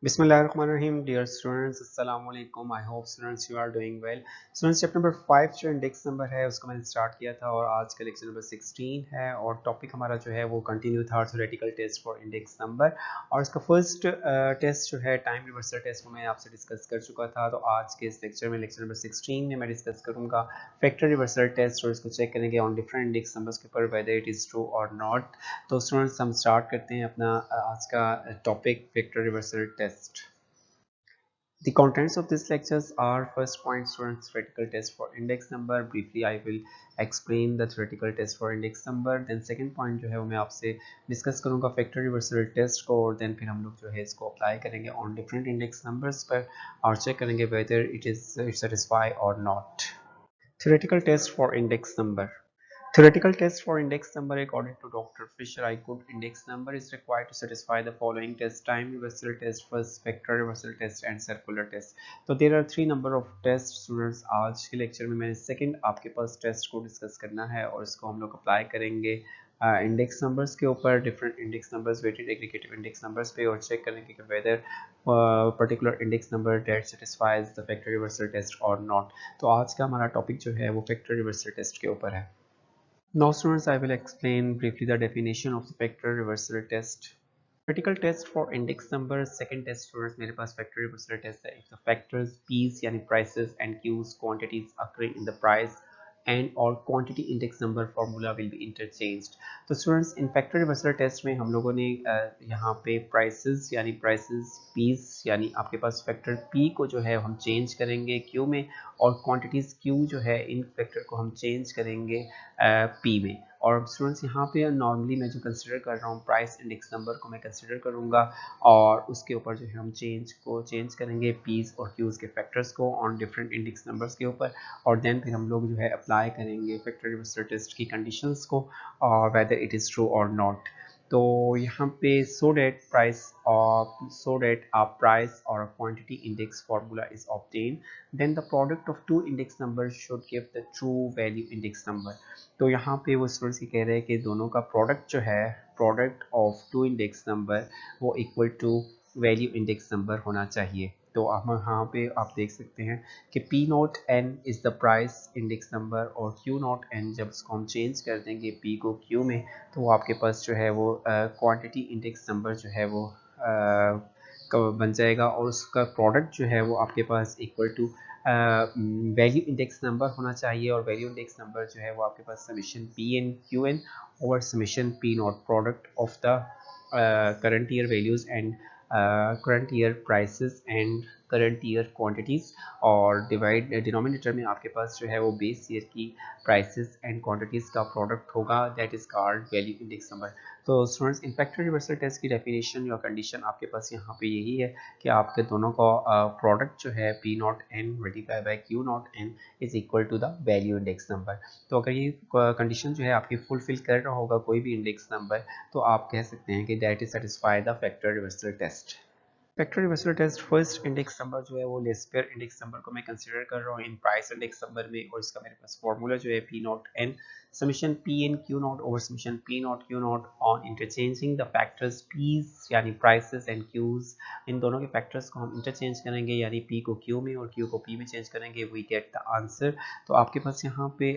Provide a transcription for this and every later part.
Bismillahirrahmanirrahim. Dear students, Assalamu alaikum. I hope students you are doing well. Students, chapter number 5 जो index number है उसको मैंने start किया था और आज का लेक्चर नंबर 16 है और टॉपिक हमारा जो है वो कंटिन्यू था theoretical test for index number. और इसका फर्स्ट टेस्ट जो है टाइम रिवर्सल टेस्ट वो मैं आपसे डिस्कस कर चुका था। तो आज के इस लेक्चर में लेक्चर नंबर 16 में मैं डिस्कस करूँगा फैक्टर रिवर्सल टेस्ट और इसको चेक करेंगे ऑन डिफरेंट इंडेक्स नंबर्स के ऊपर वेदर इट इज़ ट्रू और नॉट। तो स्टूडेंट्स हम स्टार्ट करते हैं अपना आज का topic factor reversal test. The contents of this lectures are first point students theoretical test for index number. Briefly I will explain the theoretical test for index number. Then second point जो है वो मैं आपसे discuss करूँगा factor reversal test को और then फिर हम लोग जो है इसको अप्लाई करेंगे ऑन डिफरेंट इंडेक्स नंबर्स पर और चेक करेंगे वेदर इट सेटिस्फाई और not. Theoretical test for index number. Theoretical test for index number according to Dr. Fisher I could index number is required to satisfy the following test: time reversal test, first vector reversal test and circular test. So there are three number of tests students। आज के lecture में मैंने second आपके पास test को discuss करना है और इसको हम लोग अप्लाई करेंगे इंडेक्स नंबर्स के ऊपर, different index numbers, weighted aggregative index numbers पे और चेक करेंगे कि whether particular index number that satisfies the factor reversal test और नॉट। तो आज का हमारा टॉपिक जो है वो फैक्टर रिवर्सल टेस्ट के ऊपर है। Now students, I will explain briefly the definition of the factor reversal test. Critical test for index number, second test students मेरे पास factor reversal test है। If the factors P's यानी prices and Q's quantities occurring in the price and or quantity index number formula will be interchanged। तो students इन factor reversal test में हम लोगों ने यहाँ पे prices यानी prices P's यानी आपके पास factor P को जो है हम change करेंगे Q में और quantities Q जो है इन factor को हम change करेंगे P में। और स्टूडेंट्स यहाँ पे नॉर्मली मैं जो कंसिडर कर रहा हूँ प्राइस इंडेक्स नंबर को मैं कंसिडर करूँगा और उसके ऊपर जो है हम चेंज करेंगे पीस और क्यूज़ के फैक्टर्स को ऑन डिफरेंट इंडेक्स नंबर्स के ऊपर और देन फिर हम लोग जो है अप्लाई करेंगे फैक्टर रिवर्सल टेस्ट की कंडीशंस को और वेदर इट इज़ ट्रू और नॉट। तो यहाँ पे so that a price or a quantity index formula is obtained, then the product of two index numbers should give the true value index number। तो यहाँ पे वो स्टूडेंट्स ये कह रहे हैं कि दोनों का प्रोडक्ट जो है product of two index number वो equal to value index number होना चाहिए। तो हम यहाँ पे आप देख सकते हैं कि P not N is the price index number और Q नॉट N जब इसको हम चेंज कर देंगे P को Q में तो वो आपके पास जो है वो क्वांटिटी इंडेक्स नंबर जो है वो बन जाएगा और उसका प्रोडक्ट जो है वो आपके पास equal to value index number होना चाहिए और वैल्यू इंडेक्स नंबर जो है वो आपके पास summation P N Q n over summation p naught product of the current year values and current year prices and current year quantities और denominator में आपके पास जो है वो बेस ईयर की प्राइसेस एंड क्वांटिटीज़ का प्रोडक्ट होगा, that is called value index number. तो students in factor reversal test की डेफिनेशन या कंडीशन आपके पास यहाँ पे यही है कि आपके दोनों का प्रोडक्ट जो है P not N multiply by Q not N is equal to the value index number. तो अगर ये कंडीशन जो है आपकी फुलफिल कर रहा होगा कोई भी इंडेक्स नंबर तो आप कह सकते हैं कि that is satisfy the factor reversal test. Factor reversal test first index number जो है वो लेस्पेयर इंडेक्स नंबर को मैं कंसीडर कर रहा हूँ इन प्राइस इंडेक्स नंबर में और इसका मेरे पास फॉर्मूला जो है P not N summation P N Q not over summation P not Q not on interchanging the factors P's यानी प्राइसेस एंड Q's। इन दोनों के फैक्टर्स को हम इंटरचेंज करेंगे यानी P को Q में और Q को P में चेंज करेंगे, वी गेट द आंसर। तो आपके पास यहाँ पे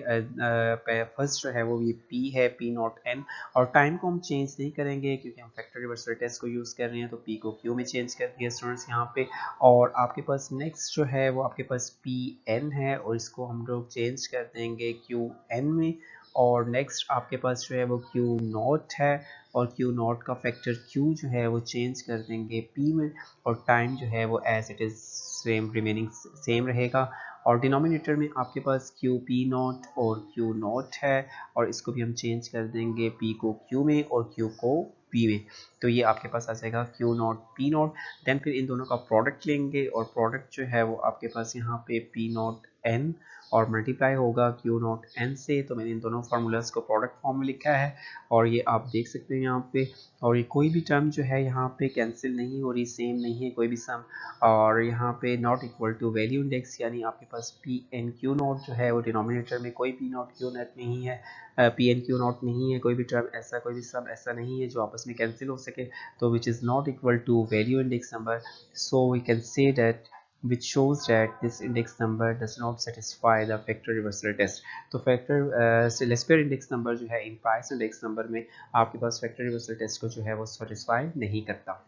फर्स्ट जो है वो ये P है P नॉट N और टाइम को हम चेंज नहीं करेंगे क्योंकि हम फैक्टर रिवर्सल टेस्ट को यूज़ कर रहे हैं तो P को Q में चेंज कर दिया स्टूडेंट्स यहाँ पे। और आपके पास नेक्स्ट जो है वो आपके पास PN है और इसको हम लोग चेंज कर देंगे QN में और नेक्स्ट आपके पास जो है वो Q नॉट है और Q नॉट का फैक्टर Q जो है वो चेंज कर देंगे P में और टाइम जो है वो as it is same remaining same रहेगा और डिनोमिनेटर में आपके पास Q P नॉट और Q नॉट है और इसको भी हम चेंज कर देंगे P को Q में और Q को P में। तो ये आपके पास आ जाएगा Q not P not. Then फिर इन दोनों का प्रोडक्ट लेंगे और प्रोडक्ट जो है वो आपके पास यहाँ पे P नॉट N और मल्टीप्लाई होगा क्यू नॉट एन से। तो मैंने इन दोनों फार्मूलाज को प्रोडक्ट फॉर्म में लिखा है और ये आप देख सकते हैं यहाँ पे। और ये कोई भी टर्म जो है यहाँ पे कैंसिल नहीं हो रही, सेम नहीं है कोई भी सम। और यहाँ पे not equal to value index, यानी आपके पास पी एन क्यू नॉट जो है वो डिनोमिनेटर में कोई पी नॉट क्यू नॉट नहीं है, पी एन क्यू नॉट नहीं है, कोई भी टर्म ऐसा, कोई भी सम ऐसा नहीं है जो आपस में कैंसिल हो सके, तो which is not equal to value index number. So we can say that which shows that this index number does not satisfy the factor reversal test। तो फैक्टर लेस्पेयर इंडेक्स नंबर जो है in price index number में आपके पास factor reversal test को जो है वो satisfy नहीं करता।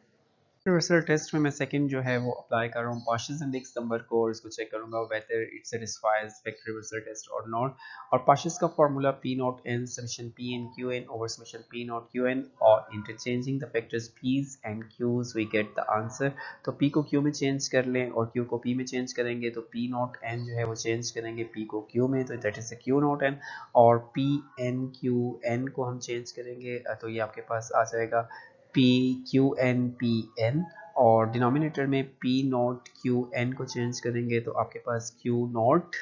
रिवर्सल टेस्ट में मैं सेकंड जो है वो अप्लाई कर रहा हूँ पार्शियल इंडेक्स नंबर को और इसको चेक करूंगा whether it satisfies factor reversal test और नॉट। और पार्शियल का formula p not n summation P N Q n over summation p not Q n, और interchanging the factors Ps and cues we get the answer. तो p को Q में change कर लें और क्यू को पी में चेंज करेंगे तो पी नॉट एन जो है वो चेंज करेंगे पी को क्यू में, तो that is the Q not N. और पी एन क्यू एन को हम चेंज करेंगे तो ये आपके पास आ जाएगा P Q N P N. और डिनोमिनेटर में पी नॉट क्यू एन को चेंज करेंगे तो आपके पास क्यू नॉट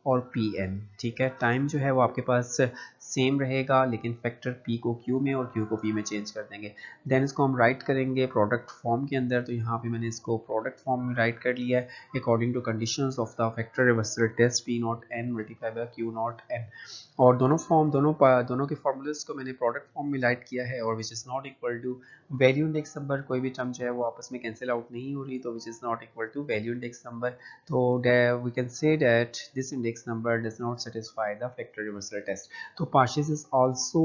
और पी एन। ठीक है, टाइम जो है वो आपके पास सेम रहेगा लेकिन फैक्टर पी को क्यू में और क्यू को पी में चेंज कर देंगे। देन इसको हम राइट करेंगे प्रोडक्ट फॉर्म के अंदर। तो यहाँ पे मैंने इसको प्रोडक्ट फॉर्म में राइट कर लिया है according to conditions of the factor reversal test P not N multiply by Q not N. और दोनों के फॉर्मूलेस को मैंने प्रोडक्ट फॉर्म में राइट किया है और which is not equal to value index number. कोई भी टर्म जो है वो आपस में कैंसिल आउट नहीं हो रही, तो which is not equal to value index number. तो we can say that this index number does not satisfy the factor reversal test. तो partial is also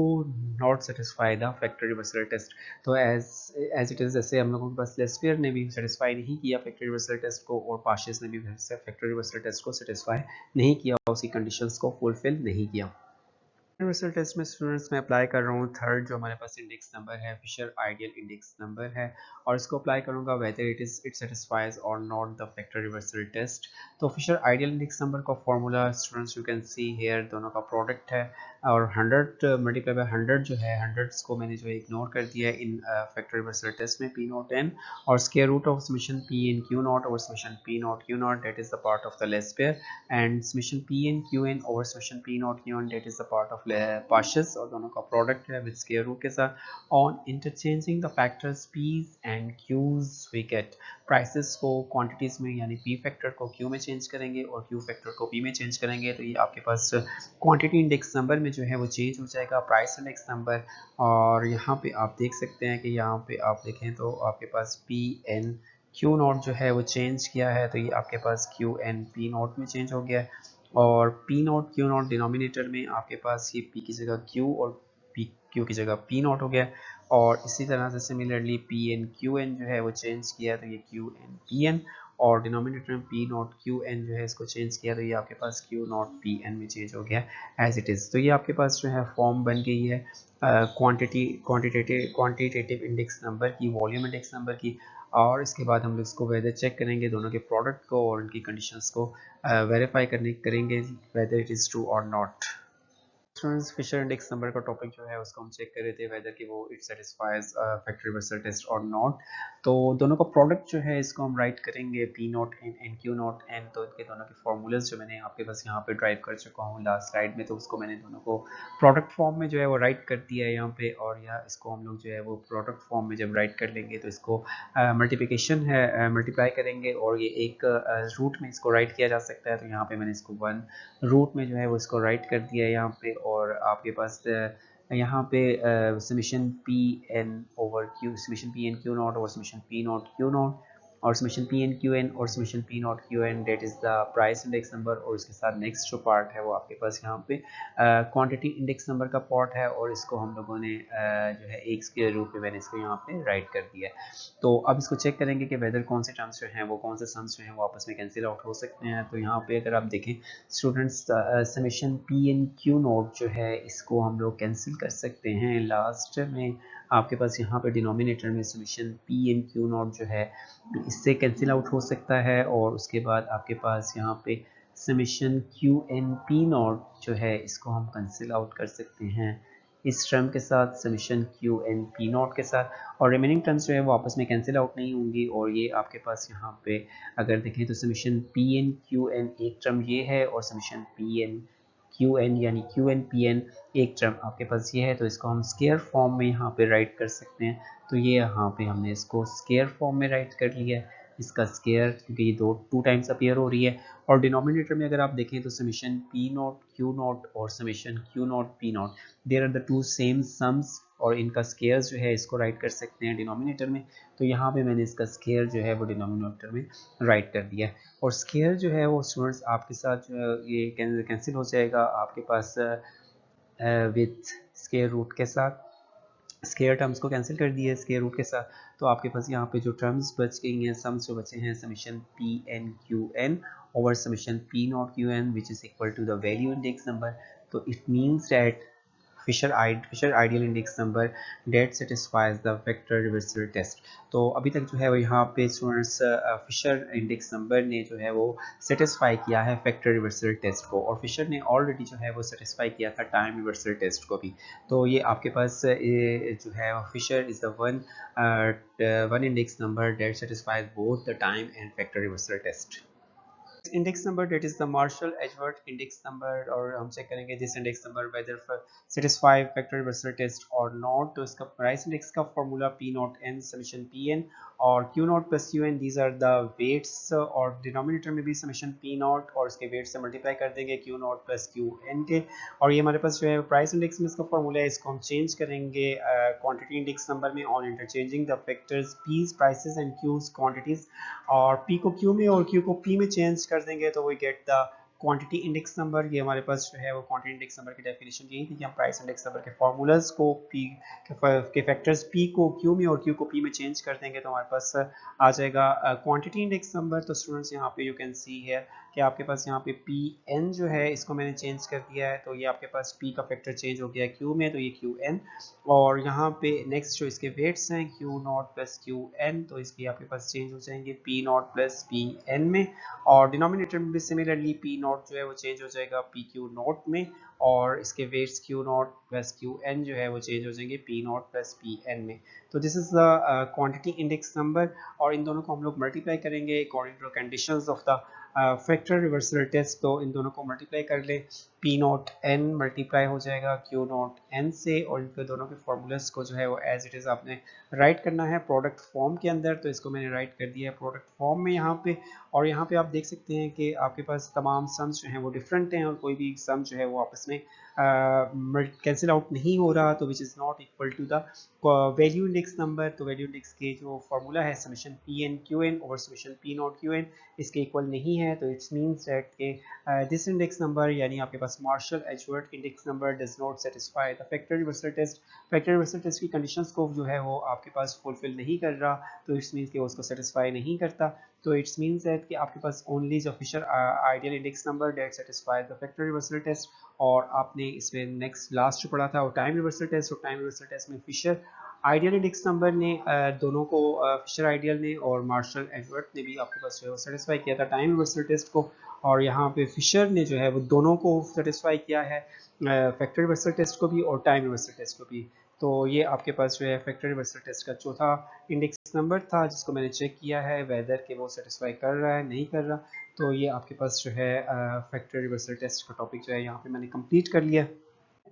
not satisfy the factor reversal test. तो as it is, जैसे हम लोगों के पास Laspeyres ने भी satisfy नहीं किया फैक्टर रिवर्सल टेस्ट को और पार्शियल ने भी फैक्टर रिवर्सल टेस्ट को सेटिस्फाई नहीं किया, उसकी कंडीशंस को फुलफिल नहीं किया। यूनिवर्सल टेस्ट में स्टूडेंट्स में अप्लाई कर रहा हूँ थर्ड जो हमारे पास इंडेक्स नंबर है फिशर आइडियल इंडेक्स नंबर है, और इसको अप्लाई करूँगा वेदर इट सेटिस्फाइज और not the factor reversal test. तो फिशर आइडियल इंडेक्स नंबर का formula students you can see here, दोनों का प्रोडक्ट है और 100 मल्टीप्लाई बाय 100 जो है 100 को मैंने जो है इग्नोर कर दिया है इन फैक्टर रिवर्सल टेस्ट में पी नॉट एन, और square root of summation p n q not और summation p not q naught that is the part of the Laspeyres, and summation P N Q n over summation p not Q n that is the part of partials, और दोनों का product है with square root के साथ। On interchanging the factors Ps and cues we get, prices को quantities में यानी P factor को क्यू में चेंज करेंगे और क्यू फैक्टर को पी में चेंज करेंगे तो ये आपके पास क्वांटिटी इंडेक्स नंबर में जो है वो चेंज हो जाएगा प्राइस इंडेक्स नंबर। और यहाँ पे आप देख सकते हैं कि यहाँ पे आप देखें तो आपके पास पी एन क्यू नॉट जो है वो चेंज किया है, तो ये आपके पास क्यू एन पी नॉट में चेंज हो गया है, और P not q not denominator में आपके पास ये पी की जगह क्यू और पी क्यू की जगह पी नॉट हो गया है। और इसी तरह से similarly P N Q N जो है वो चेंज किया है तो ये क्यू एन पी एन, और डिनोमिनेटर में पी नॉट क्यू एन जो है इसको चेंज किया तो ये आपके पास क्यू नॉट पी एन में चेंज हो गया एज इट इज़। तो ये आपके पास जो है फॉर्म बन गई है क्वांटिटेटिव इंडेक्स नंबर की, वॉल्यूम इंडेक्स नंबर की। और इसके बाद हम लोग इसको वेदर चेक करेंगे दोनों के प्रोडक्ट को और उनकी कंडीशंस को वेरीफाई करेंगे वेदर इट इज़ ट्रू और not. Students Fisher index number का टॉपिक जो है उसको हम चेक कर रहे थे वेदर कि वो it satisfies factor reversal test और नॉट। तो दोनों का प्रोडक्ट जो है इसको हम राइट करेंगे P not N N Q not N. तो इनके दोनों के फॉर्मूलाज जो मैंने आपके पास यहाँ पे ड्राइव कर चुका हूँ लास्ट स्लाइड में, तो उसको मैंने दोनों को प्रोडक्ट फॉर्म में जो है वो राइट कर दिया है यहाँ पे। और या इसको हम लोग जो है वो प्रोडक्ट फॉर्म में जब राइट कर लेंगे तो इसको मल्टीप्लिकेशन है मल्टीप्लाई करेंगे और ये एक रूट में इसको राइट किया जा सकता है। तो यहाँ पे मैंने इसको वन रूट में जो है वो इसको राइट कर दिया है यहाँ पे। और आपके पास यहाँ पे summation P n over q, summation P N Q naught over summation p not q not, और summation P N Q n और summation p not Q n that is the price index number. और इसके साथ next जो part है वो आपके पास यहाँ पे क्वांटिटी इंडेक्स नंबर का पार्ट है, और इसको हम लोगों ने जो है एक के रूप में मैंने इसको यहाँ पे राइट कर दिया है। तो अब इसको चेक करेंगे कि वेदर कौन से टर्म्स जो हैं वो कौन से सम्स जो हैं वो आपस में कैंसिल आउट हो सकते हैं। तो यहाँ पे अगर आप देखें students summation P N Q not जो है इसको हम लोग कैंसिल कर सकते हैं। लास्ट में आपके पास यहाँ पे डिनोमिनेटर में summation P N Q not जो है इससे कैंसिल आउट हो सकता है, और उसके बाद आपके पास यहाँ पे summation Q N P not जो है इसको हम कैंसिल आउट कर सकते हैं इस टर्म के साथ, summation Q N P not के साथ, और रिमेनिंग टर्म्स जो है वो आपस में कैंसिल आउट नहीं होंगी। और ये आपके पास यहाँ पे अगर देखें तो summation P N Q N एक टर्म ये है, और summation P N Q N यानी क्यू एन पी एन एक टर्म आपके पास ये है। तो इसको हम स्केयर फॉर्म में यहाँ पे राइट कर सकते हैं। तो ये यहाँ पे हमने इसको स्केयर फॉर्म में राइट कर लिया है, इसका स्केयर, क्योंकि ये टू टाइम्स अपीयर हो रही है। और डिनोमिनेटर में अगर आप देखें तो summation p not q not और summation q not p naught, there are the two same sums, और इनका स्केयर जो है इसको राइट कर सकते हैं डिनोमिनेटर में। तो यहाँ पे मैंने इसका स्केयर जो है वो डिनोमिनेटर में राइट कर दिया है। और स्केयर जो है वो स्टूडेंट्स आपके साथ जो है ये कैंसिल हो जाएगा आपके पास विथ स्केयर रूट के साथ। स्केयर टर्म्स को कैंसिल कर दिया है स्केयर रूट के साथ। तो आपके पास यहाँ पे जो टर्म्स बच गई हैं, सम्स जो बचे हैं, summation P N Q n over summation p not Q n which is equal to the value index number. तो it means that Fisher ideal index number that satisfies the vector reversal test। तो अभी तक जो है वो यहाँ पे students Fisher index number ने जो है वो सेटिस्फाई किया है फैक्टर रिवर्सल टेस्ट को, और फिशर ने ऑलरेडी जो है वो सेटिस्फाई किया था टाइम रिवर्सल टेस्ट को भी। तो ये आपके पास जो है Fisher is the one index number that satisfies both the time and factor reversal test. Index number that is the Marshall Edgeworth index number, और हम चेक करेंगे this index number whether satisfy factor reversal test और not. तो इसका price index का formula p not n summation P N और q not plus Q n, these are the weights, और denominator में भी समीशन पी नॉट और इसके वेट से मल्टीप्लाई कर देंगे Q not plus Q N के। और ये हमारे पास जो है प्राइस इंडेक्स में इसका फॉर्मूला है, इसको हम चेंज करेंगे क्वांटिटी इंडेक्स नंबर में on interchanging the factors P's prices and Q's quantities, और पी को क्यू में और क्यू को पी में चेंज कर देंगे तो we get the quantity index number. ये हमारे पास जो है वो क्वांटिटी इंडेक्स नंबर की डेफिनेशन यही थी कि हम प्राइस इंडेक्स नंबर के फॉर्मूलाज को पी के फैक्टर्स पी को क्यू में और क्यू को पी में चेंज कर देंगे तो हमारे पास आ जाएगा क्वांटिटी इंडेक्स नंबर। तो स्टूडेंट्स यहाँ पे यू कैन सी है कि आपके पास यहाँ पे पी एन जो है इसको मैंने चेंज कर दिया है, तो ये आपके पास पी का फैक्टर चेंज हो गया है क्यू में, तो ये क्यू एन। और यहाँ पे नेक्स्ट जो इसके वेट्स हैं Q not plus Q N, तो इसकी आपके पास चेंज हो जाएंगे P not plus P N में। और डिनोमिनेटर में भी सिमिलरली पी नॉट जो है वो चेंज हो जाएगा पी क्यू नॉट में, और इसके weights Q not plus Q N जो है वो चेंज हो जाएंगे P not plus P N में। तो this is the quantity index number, और इन दोनों को हम लोग मल्टीप्लाई करेंगे according to conditions of the factor reversal test. तो इन दोनों को मल्टीप्लाई कर ले, पी नॉट एन मल्टीप्लाई हो जाएगा क्यू नॉट एन से, और इनके दोनों के फॉर्मूलाज को जो है वो एज इट इज़ आपने राइट करना है प्रोडक्ट फॉर्म के अंदर। तो इसको मैंने राइट कर दिया है प्रोडक्ट फॉर्म में यहाँ पे, और यहाँ पे आप देख सकते हैं कि आपके पास तमाम सम्स जो हैं वो डिफरेंट हैं, और कोई भी सम जो है वो आपस में कैंसिल आउट नहीं हो रहा, तो which is not equal to the value index number. तो वैल्यू इंडेक्स के जो फॉर्मूला है summation P N Q n over summation p not Q n, इसके इक्वल नहीं है। तो इट्स मीन्स दैट के दिस इंडेक्स नंबर यानी आपके पास Marshall Edgeworth index number does not satisfy the factor reversal test. Factor reversal test की conditions को जो है वो आपके पास फुलफिल नहीं कर रहा, तो इट्स मीन्स कि वो उसको सेटिस्फाई नहीं करता। तो इट्स मीन्स दैट कि आपके पास ओनली जो Fisher ideal index number that satisfy the factor reversal test, और आपने इसमें नेक्स्ट लास्ट जो पढ़ा था वो टाइम रिवर्सल टेस्ट, और टाइम रिवर्सल टेस्ट में फिशर आइडियल इंडेक्स नंबर ने दोनों को फिशर आइडियल ने और मार्शल एजवर्थ ने भी आपके पास जो है सेटिस्फाई किया था टाइम रिवर्सल टेस्ट को, और यहाँ पे फिशर ने जो है वो दोनों को सेटिस्फाई किया है फैक्टर रिवर्सल टेस्ट को भी और टाइम रिवर्सल टेस्ट को भी। तो ये आपके पास जो है फैक्टर रिवर्सल टेस्ट का चौथा इंडेक्स नंबर था जिसको मैंने चेक किया है वेदर के वो सेटिस्फाई कर रहा है नहीं कर रहा। तो ये आपके पास जो है फैक्टर रिवर्सल टेस्ट का टॉपिक जो है यहाँ पे मैंने कंप्लीट कर लिया।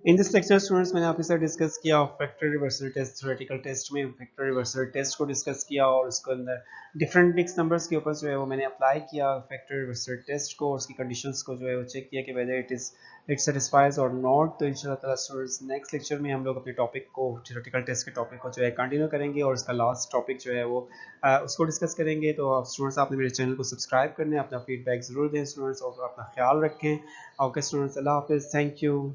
इन दिस लेक्चर स्टूडेंट्स मैंने आपके साथ डिस्कस किया factor reversal test, theoretical test में फैक्टर रिवर्सल टेस्ट को डिस्कस किया, और उसके अंदर डिफरेंट इंडेक्स नंबर्स के ऊपर जो है वो मैंने अप्लाई किया फैक्टर रिवर्सल टेस्ट को, उसकी कंडीशंस को जो है वो चेक किया कि वेदर इट सेटिस्फाइज और नॉट। तो इंशाल्लाह ताला स्टूडेंट्स नेक्स्ट लेक्चर में हम लोग अपने टॉपिक को थ्योरेटिकल टेस्ट के टॉपिक को जो है कंटिन्यू करेंगे, और इसका लास्ट टॉपिक जो है वो उसको डिस्कस करेंगे। तो स्टूडेंट्स आपने मेरे चैनल को सब्सक्राइब करना है, अपना फीडबैक ज़रूर दें स्टूडेंट्स, और अपना ख्याल रखें। ओके स्टूडेंट्स, अल्लाह हाफिज़, थैंक यू।